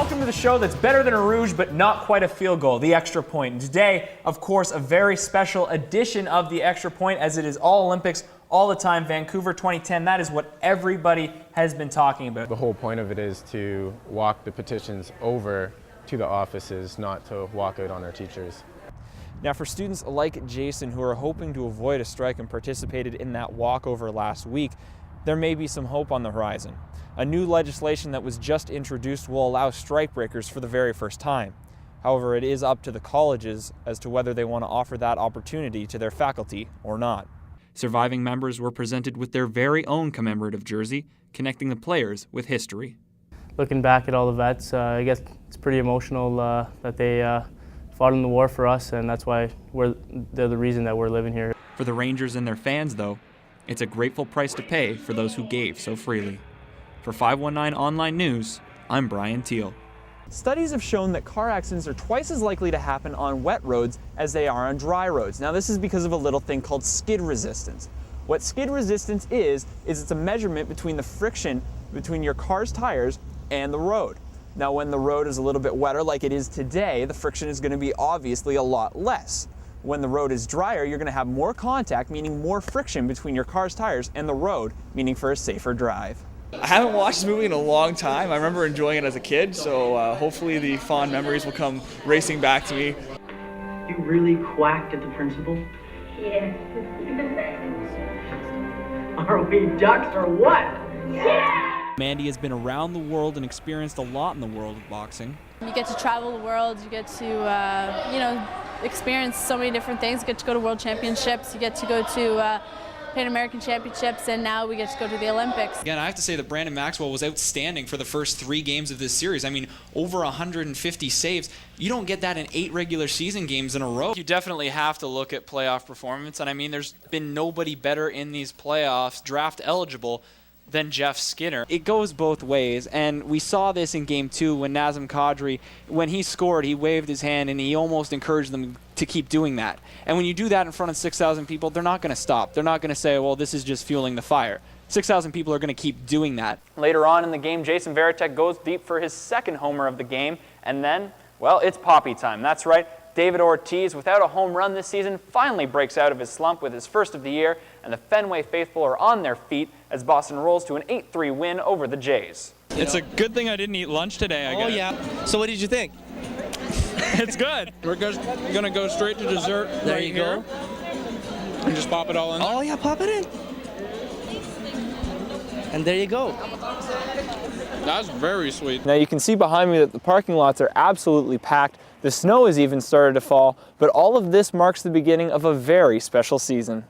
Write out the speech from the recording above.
Welcome to the show that's better than a rouge, but not quite a field goal, the extra point. And today, of course, a very special edition of the extra point, as it is all Olympics, all the time. Vancouver 2010, that is what everybody has been talking about. The whole point of it is to walk the petitions over to the offices, not to walk out on our teachers. Now, for students like Jason who are hoping to avoid a strike and participated in that walkover last week, there may be some hope on the horizon. A new legislation that was just introduced will allow strikebreakers for the very first time. However, it is up to the colleges as to whether they want to offer that opportunity to their faculty or not. Surviving members were presented with their very own commemorative jersey, connecting the players with history. Looking back at all the vets, I guess it's pretty emotional that they fought in the war for us, and that's why they're the reason that we're living here. For the Rangers and their fans, though, it's a grateful price to pay for those who gave so freely. For 519 Online News, I'm Bryan Thiel. Studies have shown that car accidents are twice as likely to happen on wet roads as they are on dry roads. Now, this is because of a little thing called skid resistance. What skid resistance is it's a measurement between the friction between your car's tires and the road. Now, when the road is a little bit wetter like it is today, the friction is going to be obviously a lot less. When the road is drier, you're going to have more contact, meaning more friction between your car's tires and the road, meaning for a safer drive. I haven't watched this movie in a long time. I remember enjoying it as a kid, so hopefully the fond memories will come racing back to me. You really quacked at the principal? Yeah. Are we ducks or what? Yeah! Mandy has been around the world and experienced a lot in the world of boxing. You get to travel the world, you get to, experience so many different things. You get to go to World Championships, you get to go to Pan American Championships, and now we get to go to the Olympics. Again, I have to say that Brandon Maxwell was outstanding for the first 3 games of this series. I mean, over 150 saves. You don't get that in 8 regular season games in a row. You definitely have to look at playoff performance, and I mean, there's been nobody better in these playoffs, draft eligible, than Jeff Skinner. It goes both ways, and we saw this in Game 2 when Nazem Kadri, when he scored, he waved his hand and he almost encouraged them to keep doing that. And when you do that in front of 6,000 people, they're not going to stop. They're not going to say, well, this is just fueling the fire. 6,000 people are going to keep doing that. Later on in the game, Jason Varitek goes deep for his second homer of the game, and then, well, it's poppy time. That's right. David Ortiz, without a home run this season, finally breaks out of his slump with his first of the year, and the Fenway faithful are on their feet as Boston rolls to an 8-3 win over the Jays. It's a good thing I didn't eat lunch today, I guess. Oh, yeah. So what did you think? It's good. We're going to go straight to dessert There you go. And just pop it all in there. Oh, yeah, pop it in. And there you go. That's very sweet. Now you can see behind me that the parking lots are absolutely packed. The snow has even started to fall, but all of this marks the beginning of a very special season.